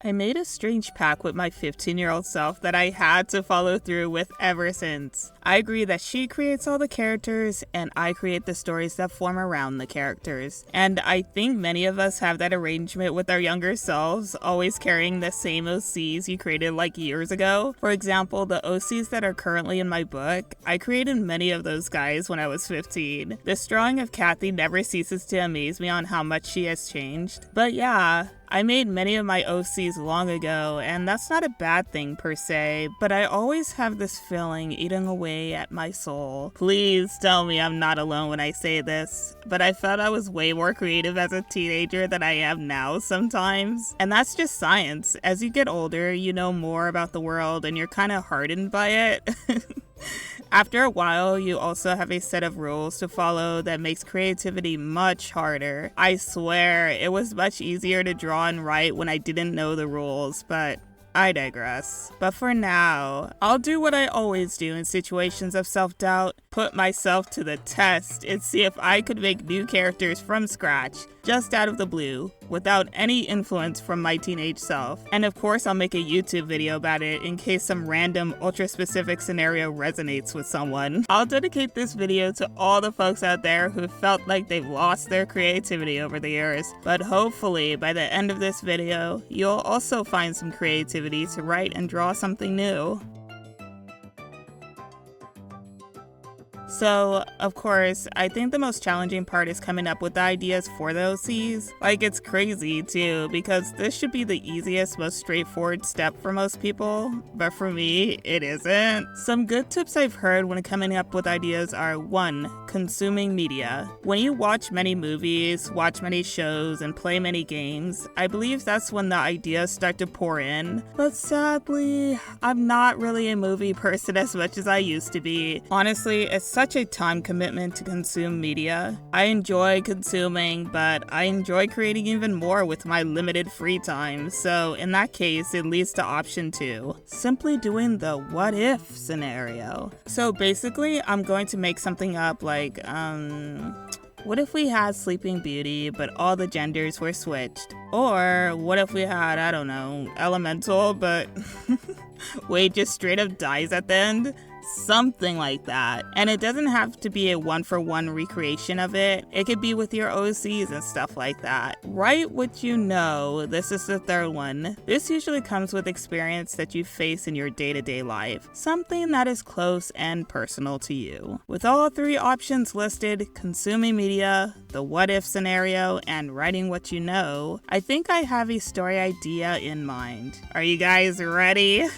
I made a strange pact with my 15-year-old self that I had to follow through with ever since. I agree that she creates all the characters and I create the stories that form around the characters. And I think many of us have that arrangement with our younger selves, always carrying the same OCs you created like years ago. For example, the OCs that are currently in my book, I created many of those guys when I was 15. This drawing of Kathy never ceases to amaze me on how much she has changed. But yeah, I made many of my OCs long ago, and that's not a bad thing per se, but I always have this feeling eating away at my soul. Please tell me I'm not alone when I say this, but I felt I was way more creative as a teenager than I am now sometimes. And that's just science. As you get older, you know more about the world and you're kind of hardened by it. After a while, you also have a set of rules to follow that makes creativity much harder. I swear, it was much easier to draw and write when I didn't know the rules, but I digress. But for now, I'll do what I always do in situations of self-doubt, put myself to the test and see if I could make new characters from scratch, just out of the blue, without any influence from my teenage self. And of course, I'll make a YouTube video about it in case some random ultra-specific scenario resonates with someone. I'll dedicate this video to all the folks out there who felt like they've lost their creativity over the years. But hopefully, by the end of this video, you'll also find some creativity to write and draw something new. So, of course, I think the most challenging part is coming up with the ideas for the OCs. Like, it's crazy too, because this should be the easiest, most straightforward step for most people, but for me, it isn't. Some good tips I've heard when coming up with ideas are 1. Consuming media. When you watch many movies, watch many shows, and play many games, I believe that's when the ideas start to pour in. But sadly, I'm not really a movie person as much as I used to be. Honestly, it's such a time commitment to consume media. I enjoy consuming, but I enjoy creating even more with my limited free time. So in that case, it leads to option 2, simply doing the what if scenario. So basically, I'm going to make something up like, what if we had Sleeping Beauty, but all the genders were switched? Or what if we had, I don't know, Elemental, but Wade just straight up dies at the end? Something like that. And it doesn't have to be a one-for-one recreation of it. It could be with your OCs and stuff like that. Write what you know. This is the 3rd one. This usually comes with experience that you face in your day-to-day life. Something that is close and personal to you. With all 3 options listed, consuming media, the what-if scenario, and writing what you know, I think I have a story idea in mind. Are you guys ready?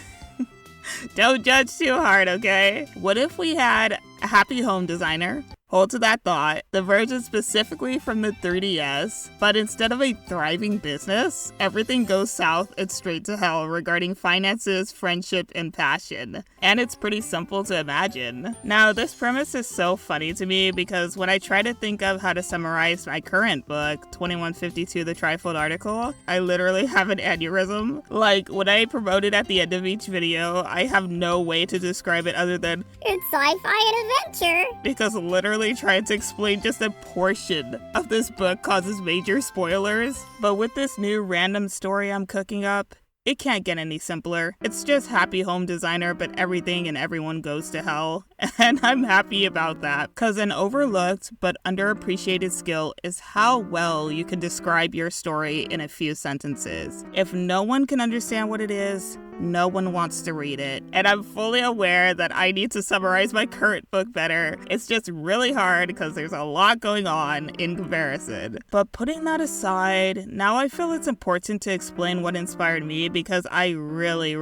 Don't judge too hard, okay? What if we had a happy home designer? Hold to that thought. The version specifically from the 3DS, but instead of a thriving business, everything goes south and straight to hell regarding finances, friendship, and passion. And it's pretty simple to imagine. Now, this premise is so funny to me because when I try to think of how to summarize my current book, 2152 The Trifold Article, I literally have an aneurysm. Like, when I promote it at the end of each video, I have no way to describe it other than it's sci-fi and adventure. Because literally trying to explain just a portion of this book causes major spoilers. But with this new random story I'm cooking up, it can't get any simpler. It's just happy home designer, but everything and everyone goes to hell. And I'm happy about that. Cause an overlooked but underappreciated skill is how well you can describe your story in a few sentences. If no one can understand what it is, no one wants to read it. And I'm fully aware that I need to summarize my current book better. It's just really hard because there's a lot going on in comparison. But putting that aside, now I feel it's important to explain what inspired me because I really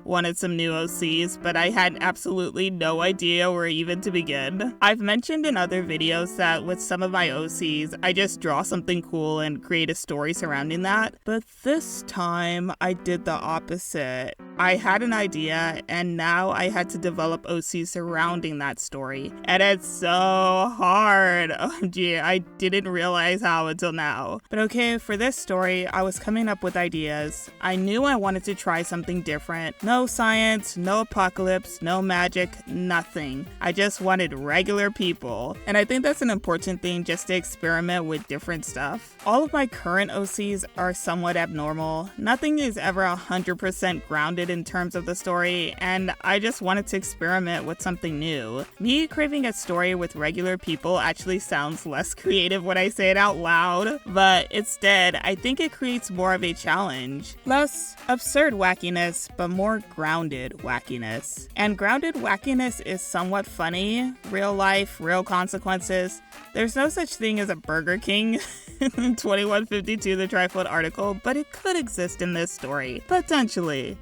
wanted some new OCs, but I had absolutely no idea where even to begin. I've mentioned in other videos that with some of my OCs, I just draw something cool and create a story surrounding that. But this time, I did the opposite. I had an idea, and now I had to develop OC surrounding that story. And it's so hard. OMG, I didn't realize how until now. But okay, for this story, I was coming up with ideas. I knew I wanted to try something different. No science, no apocalypse, no magic, nothing. I just wanted regular people. And I think that's an important thing, just to experiment with different stuff. All of my current OCs are somewhat abnormal. Nothing is ever 100% grounded in terms of the story, and I just wanted to experiment with something new. Me craving a story with regular people actually sounds less creative when I say it out loud, but instead, I think it creates more of a challenge. Less absurd wackiness, but more grounded wackiness. And grounded wackiness is somewhat funny, real life, real consequences. There's no such thing as a Burger King in 2152, the Trifold article, but it could exist in this story, potentially.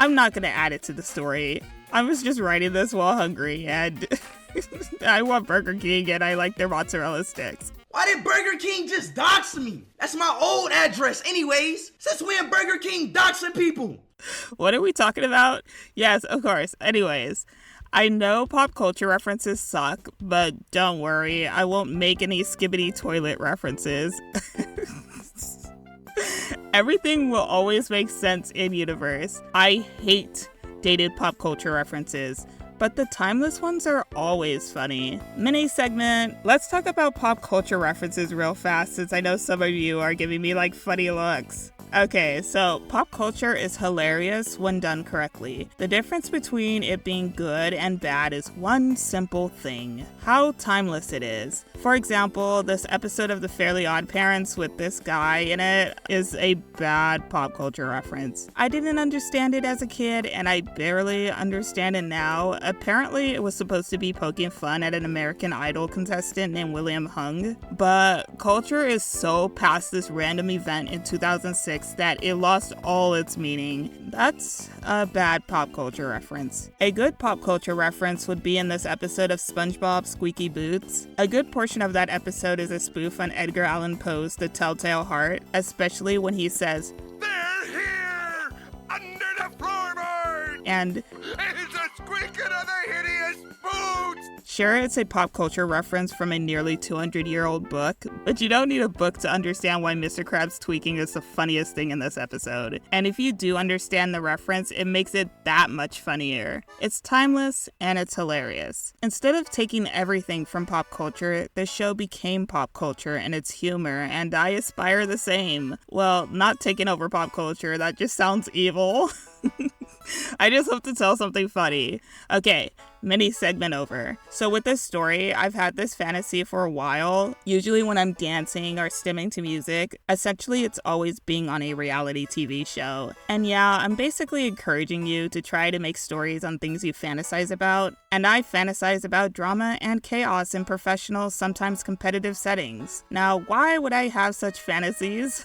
I'm not going to add it to the story. I was just writing this while hungry, and I want Burger King, and I like their mozzarella sticks. Why did Burger King just dox me? That's my old address anyways. Since when Burger King doxing people? What are we talking about? Yes, of course. Anyways, I know pop culture references suck, but don't worry, I won't make any skibbity toilet references. Everything will always make sense in universe. I hate dated pop culture references, but the timeless ones are always funny. Mini segment, let's talk about pop culture references real fast, since I know some of you are giving me like funny looks. Okay, so pop culture is hilarious when done correctly. The difference between it being good and bad is one simple thing: how timeless it is. For example, this episode of The Fairly Odd Parents with this guy in it is a bad pop culture reference. I didn't understand it as a kid, and I barely understand it now. Apparently, it was supposed to be poking fun at an American Idol contestant named William Hung, but culture is so past this random event in 2006 that it lost all its meaning. That's a bad pop culture reference. A good pop culture reference would be in this episode of SpongeBob Squeaky Boots. A good portion of that episode is a spoof on Edgar Allan Poe's The Telltale Heart, especially when he says, "They're here! Under the floorboard! And It's a squeaking of the hideous boots!" Sure, it's a pop culture reference from a nearly 200-year-old book, but you don't need a book to understand why Mr. Krabs tweaking is the funniest thing in this episode. And if you do understand the reference, it makes it that much funnier. It's timeless and it's hilarious. Instead of taking everything from pop culture, the show became pop culture and its humor, and I aspire the same. Well, not taking over pop culture, that just sounds evil. I just hope to tell something funny. Okay, mini segment over. So with this story, I've had this fantasy for a while. Usually when I'm dancing or stimming to music, essentially it's always being on a reality TV show. And yeah, I'm basically encouraging you to try to make stories on things you fantasize about. And I fantasize about drama and chaos in professional, sometimes competitive settings. Now, why would I have such fantasies?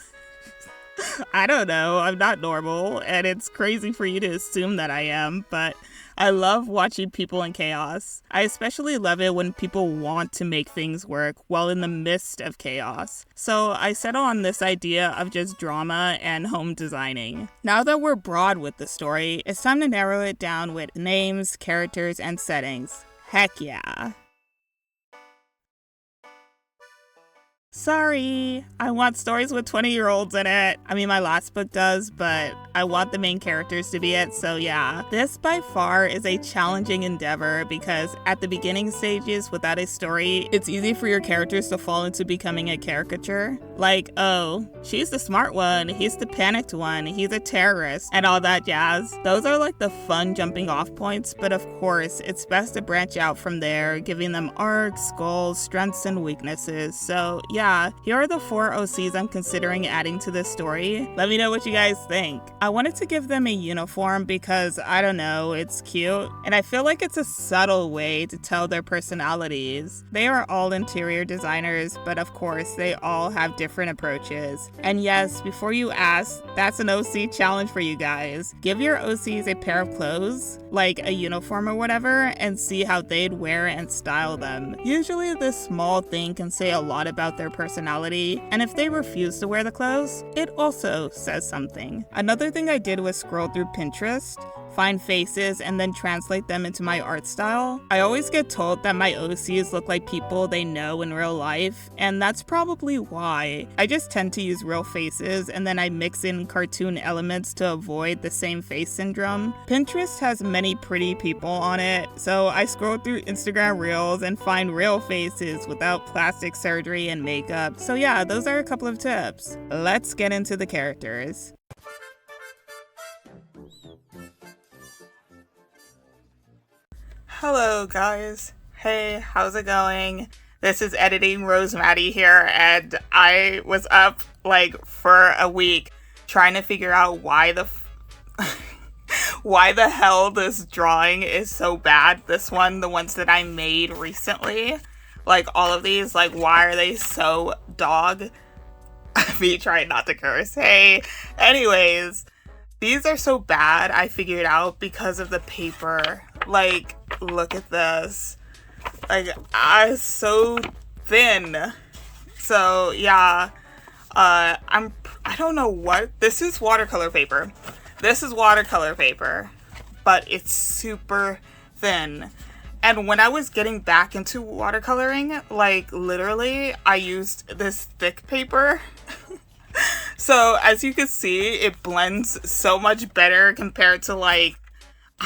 I don't know, I'm not normal, and it's crazy for you to assume that I am, but I love watching people in chaos. I especially love it when people want to make things work while in the midst of chaos. So I settle on this idea of just drama and home designing. Now that we're broad with the story, it's time to narrow it down with names, characters, and settings. Heck yeah. Sorry, I want stories with 20-year-olds in it. I mean, my last book does, but I want the main characters to be it, so yeah. This by far is a challenging endeavor because at the beginning stages without a story, it's easy for your characters to fall into becoming a caricature. Like, oh, she's the smart one, he's the panicked one, he's a terrorist, and all that jazz. Those are like the fun jumping off points, but of course, it's best to branch out from there, giving them arcs, goals, strengths, and weaknesses. So yeah, here are the 4 OCs I'm considering adding to this story. Let me know what you guys think. I wanted to give them a uniform because, I don't know, it's cute, and I feel like it's a subtle way to tell their personalities. They are all interior designers, but of course, they all have different approaches. And yes, before you ask, that's an OC challenge for you guys. Give your OCs a pair of clothes, like a uniform or whatever, and see how they'd wear and style them. Usually this small thing can say a lot about their personality, and if they refuse to wear the clothes, it also says something. Another thing I did was scroll through Pinterest, find faces, and then translate them into my art style. I always get told that my OCs look like people they know in real life, and that's probably why. I just tend to use real faces, and then I mix in cartoon elements to avoid the same face syndrome. Pinterest has many pretty people on it, so I scroll through Instagram Reels and find real faces without plastic surgery and makeup. So yeah, those are a couple of tips. Let's get into the characters. Hello guys. Hey, how's it going? This is Editing Rose Maddie here, and I was up for a week trying to figure out why the hell this drawing is so bad. This one, the ones that I made recently, all of these, why are they so dog? Me trying not to curse. Hey, anyways, these are so bad, I figured out, because of the paper. Look at this. It's so thin. So, yeah. I don't know what. This is watercolor paper. But it's super thin. And when I was getting back into watercoloring, literally, I used this thick paper. So, as you can see, it blends so much better compared to, I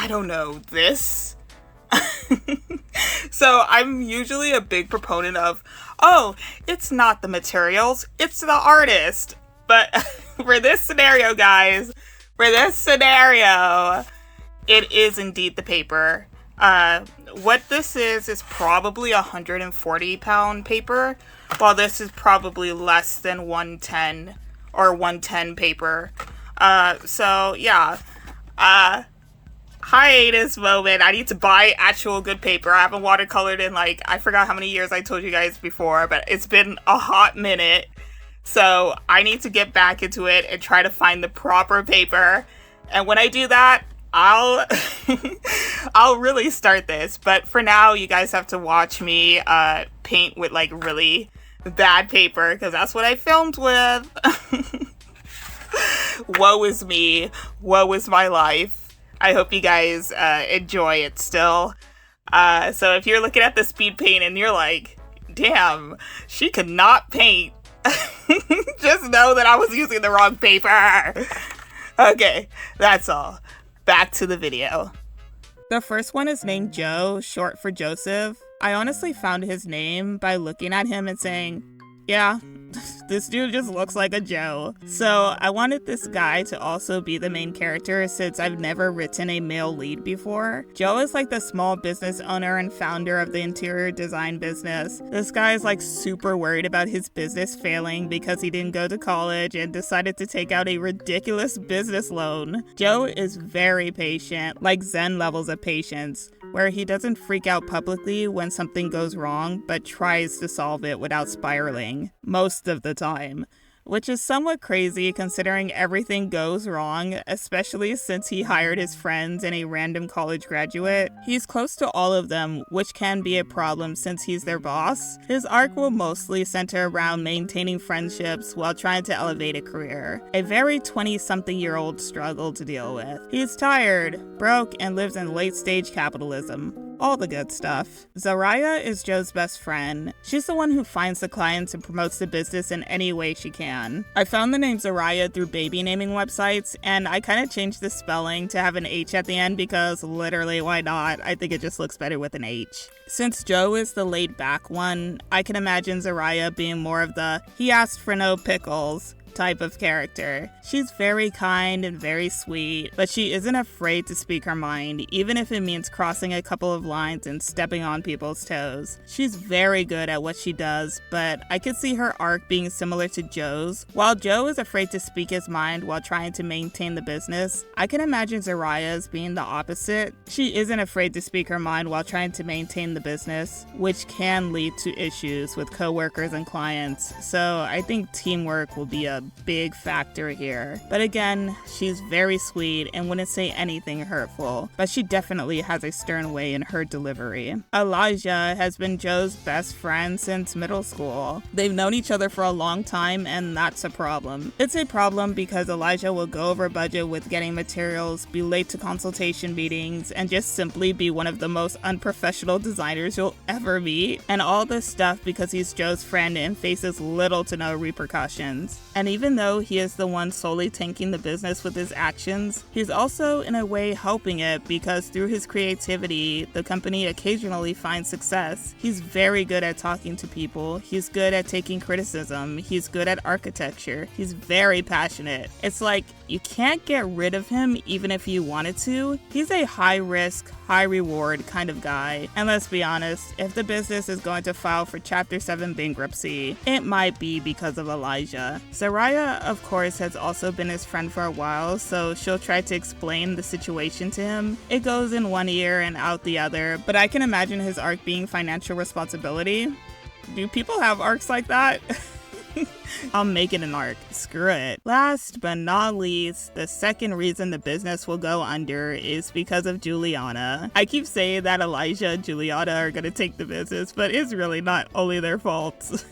don't know, this. So I'm usually a big proponent of, oh, it's not the materials, it's the artist. But for this scenario, guys, it is indeed the paper. What this is probably 140-pound paper, while this is probably less than 110 or 110 paper. So yeah. Hiatus moment. I need to buy actual good paper. I haven't watercolored in I forgot how many years I told you guys before, but it's been a hot minute. So I need to get back into it and try to find the proper paper. And when I do that, I'll really start this. But for now, you guys have to watch me paint with really bad paper, because that's what I filmed with. Woe is me. Woe is my life. I hope you guys enjoy it still. So if you're looking at the speed paint and you're like, damn, she could not paint, just know that I was using the wrong paper. Okay, that's all. Back to the video. The first one is named Joe, short for Joseph. I honestly found his name by looking at him and saying, yeah, this dude just looks like a Joe. So I wanted this guy to also be the main character, since I've never written a male lead before. Joe is the small business owner and founder of the interior design business. This guy is super worried about his business failing because he didn't go to college and decided to take out a ridiculous business loan. Joe is very patient, Zen levels of patience, where he doesn't freak out publicly when something goes wrong, but tries to solve it without spiraling, most of the time. Which is somewhat crazy considering everything goes wrong, especially since he hired his friends and a random college graduate. He's close to all of them, which can be a problem since he's their boss. His arc will mostly center around maintaining friendships while trying to elevate a career. A very 20-something-year-old struggle to deal with. He's tired, broke, and lives in late-stage capitalism. All the good stuff. Zaraya is Joe's best friend. She's the one who finds the clients and promotes the business in any way she can. I found the name Zaraya through baby naming websites, and I kind of changed the spelling to have an H at the end because literally, why not? I think it just looks better with an H. Since Joe is the laid back one, I can imagine Zaraya being more of the he asked for no pickles type of character. She's very kind and very sweet, but she isn't afraid to speak her mind, even if it means crossing a couple of lines and stepping on people's toes. She's very good at what she does, but I could see her arc being similar to Joe's. While Joe is afraid to speak his mind while trying to maintain the business, I can imagine Zaraya's being the opposite. She isn't afraid to speak her mind while trying to maintain the business, which can lead to issues with coworkers and clients, so I think teamwork will be a big factor here. But again, she's very sweet and wouldn't say anything hurtful, but she definitely has a stern way in her delivery. Elijah has been Joe's best friend since middle school. They've known each other for a long time, and that's a problem. It's a problem because Elijah will go over budget with getting materials, be late to consultation meetings, and just simply be one of the most unprofessional designers you'll ever meet. And all this stuff because he's Joe's friend and faces little to no repercussions. And even though he is the one solely tanking the business with his actions, he's also in a way helping it because through his creativity, the company occasionally finds success. He's very good at talking to people, he's good at taking criticism, he's good at architecture, he's very passionate. It's like, you can't get rid of him even if you wanted to. He's a high risk, high reward kind of guy. And let's be honest, if the business is going to file for Chapter 7 bankruptcy, it might be because of Elijah. Soraya, of course, has also been his friend for a while, so she'll try to explain the situation to him. It goes in one ear and out the other, but I can imagine his arc being financial responsibility. Do people have arcs like that? I'll make it an arc. Screw it. Last but not least, the second reason the business will go under is because of Juliana. I keep saying that Elijah and Juliana are gonna take the business, but it's really not only their fault.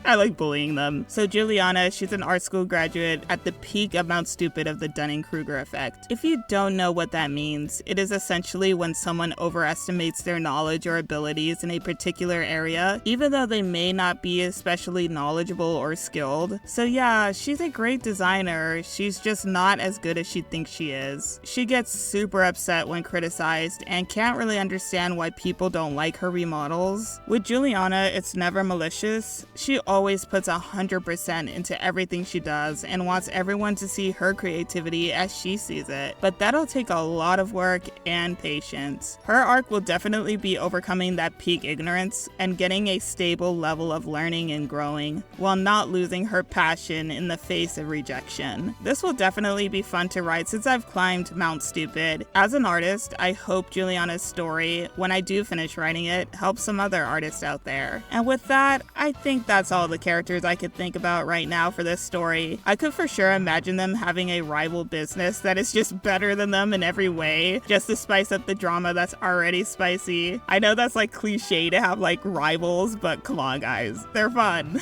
I like bullying them. So Juliana, she's an art school graduate at the peak of Mount Stupid of the Dunning-Kruger effect. If you don't know what that means, it is essentially when someone overestimates their knowledge or abilities in a particular area, even though they may not be especially knowledgeable or skilled. So yeah, she's a great designer, she's just not as good as she thinks she is. She gets super upset when criticized and can't really understand why people don't like her remodels. With Juliana, it's never malicious. She always puts 100% into everything she does and wants everyone to see her creativity as she sees it. But that'll take a lot of work and patience. Her arc will definitely be overcoming that peak ignorance and getting a stable level of learning and growing, while not losing her passion in the face of rejection. This will definitely be fun to write since I've climbed Mount Stupid. As an artist, I hope Juliana's story, when I do finish writing it, helps some other artists out there. And with that, I think that's all the characters I could think about right now for this story. I could for sure imagine them having a rival business that is just better than them in every way, just to spice up the drama that's already spicy. I know that's like cliche to have like rivals, but come on guys, they're fun.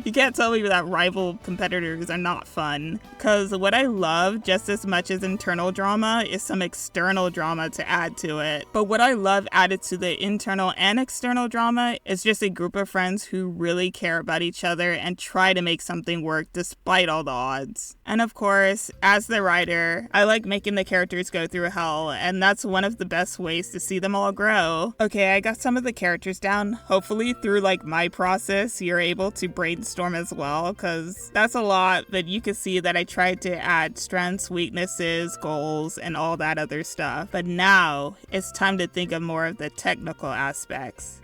You can't tell me that rival competitors are not fun. Because what I love just as much as internal drama is some external drama to add to it. But what I love added to the internal and external drama is just a group of friends who really care about each other and try to make something work despite all the odds. And of course, as the writer, I like making the characters go through hell, and that's one of the best ways to see them all grow. Okay, I got some of the characters down. Hopefully through like my process, you're able to brainstorm as well, because that's a lot, but you can see that I tried to add strengths, weaknesses, goals, and all that other stuff. But now it's time to think of more of the technical aspects.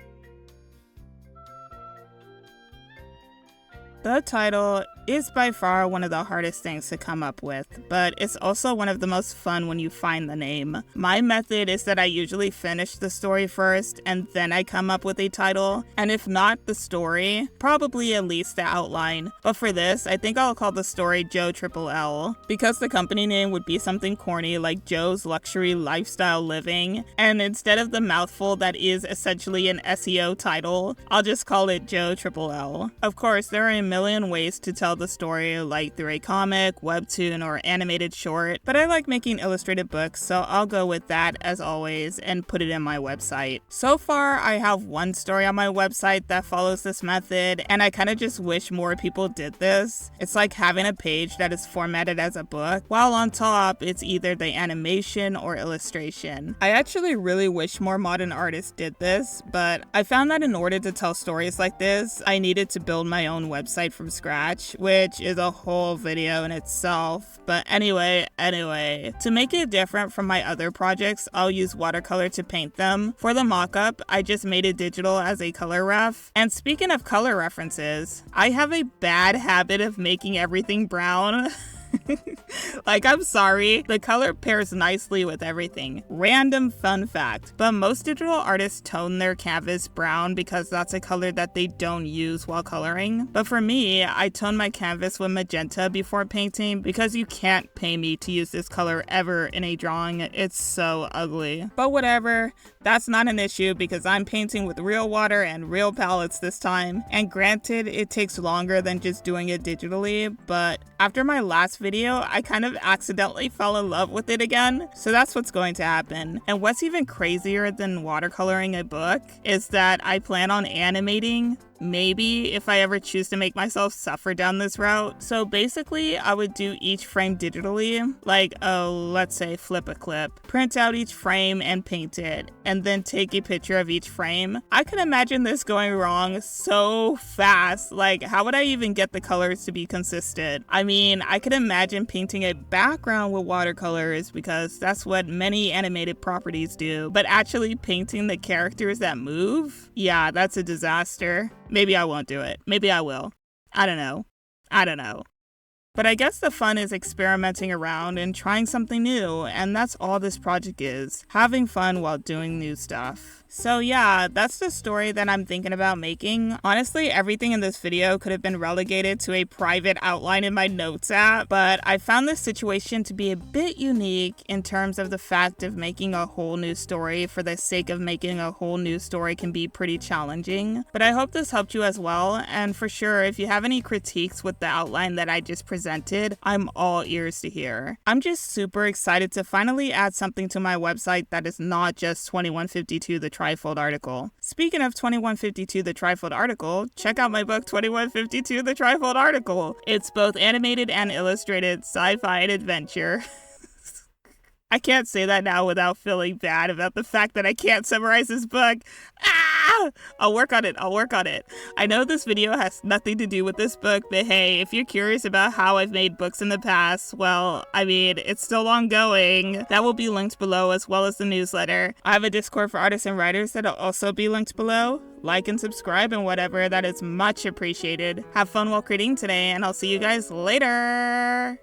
The title is by far one of the hardest things to come up with, but it's also one of the most fun when you find the name. My method is that I usually finish the story first and then I come up with a title, and if not the story, probably at least the outline. But for this, I think I'll call the story Joe Triple L, because the company name would be something corny like Joe's Luxury Lifestyle Living, and instead of the mouthful that is essentially an SEO title, I'll just call it Joe Triple L. Of course, there are a million ways to tell the story, like through a comic, webtoon, or animated short, but I like making illustrated books, so I'll go with that as always and put it in my website. So far, I have one story on my website that follows this method, and I kind of just wish more people did this. It's like having a page that is formatted as a book, while on top, it's either the animation or illustration. I actually really wish more modern artists did this, but I found that in order to tell stories like this, I needed to build my own website from scratch, which is a whole video in itself. But anyway, to make it different from my other projects, I'll use watercolor to paint them. For the mock-up, I just made it digital as a color ref. And speaking of color references, I have a bad habit of making everything brown. Like, I'm sorry, the color pairs nicely with everything. Random fun fact, but most digital artists tone their canvas brown because that's a color that they don't use while coloring. But for me, I tone my canvas with magenta before painting because you can't pay me to use this color ever in a drawing. It's so ugly. But whatever, that's not an issue because I'm painting with real water and real palettes this time. And granted, it takes longer than just doing it digitally, but after my last video, I kind of accidentally fell in love with it again, so that's what's going to happen. And what's even crazier than watercoloring a book is that I plan on animating, maybe, if I ever choose to make myself suffer down this route. So basically, I would do each frame digitally, like, let's say flip a clip, print out each frame and paint it, and then take a picture of each frame. I can imagine this going wrong so fast. Like, how would I even get the colors to be consistent? I mean, I could imagine painting a background with watercolors because that's what many animated properties do, but actually painting the characters that move? Yeah, that's a disaster. Maybe I won't do it. Maybe I will. I don't know. But I guess the fun is experimenting around and trying something new, and that's all this project is. Having fun while doing new stuff. So yeah, that's the story that I'm thinking about making. Honestly, everything in this video could have been relegated to a private outline in my notes app, but I found this situation to be a bit unique in terms of the fact of making a whole new story for the sake of making a whole new story can be pretty challenging. But I hope this helped you as well, and for sure, if you have any critiques with the outline that I just presented, I'm all ears to hear. I'm just super excited to finally add something to my website that is not just 2152 the Trifold article. Speaking of 2152 the Trifold article, check out my book 2152 the Trifold article. It's both animated and illustrated sci-fi and adventure. I can't say that now without feeling bad about the fact that I can't summarize this book. I'll work on it. I know this video has nothing to do with this book, but hey, if you're curious about how I've made books in the past, well, I mean, it's still ongoing. That will be linked below as well as the newsletter. I have a Discord for artists and writers that'll also be linked below. Like and subscribe and whatever, that is much appreciated. Have fun while creating today, and I'll see you guys later.